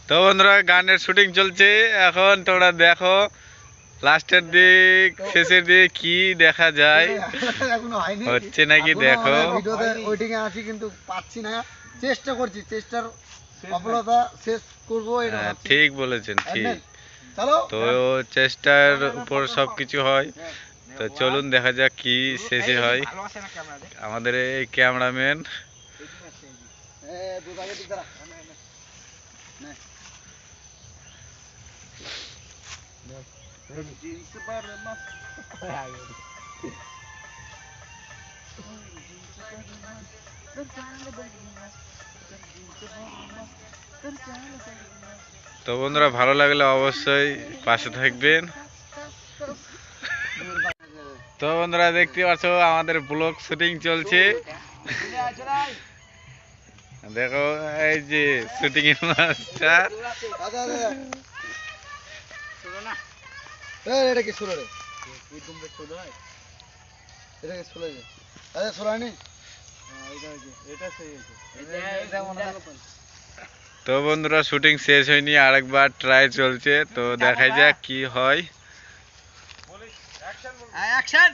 তো বন্ধুরা গানের শুটিং চলছে এখন, তোমরা দেখো লাস্টের দিক শেষের দিক কি দেখা যায়, হচ্ছে নাকি দেখো। ওয়েটিং এ আছি কিন্তু পাচ্ছি না, চেষ্টা করছি, চেষ্টার সফলতা শেষ করব এটা। ঠিক বলেছেন, ঠিক। তো চেষ্টার উপর সবকিছু হয়। তো চলুন দেখা যাক কি শেষে হয়। আমাদের এই ক্যামেরাম্যান তো বন্ধুরা ভালো লাগলে অবশ্যই পাশে থাকবেন। তো বন্ধুরা দেখতে পাচ্ছ আমাদের ব্লগ শুটিং চলছে, দেখো এই যে শুটিং এর মাস্টার। এটা কি ষোলো রে, এটা কি ষোলো রে, আরে ষোলো নি। তো বন্ধুরা শুটিং শেষ হয়নি, আরেকবার ট্রাই চলছে, তো দেখা যাক কি হয়। অ্যাকশন।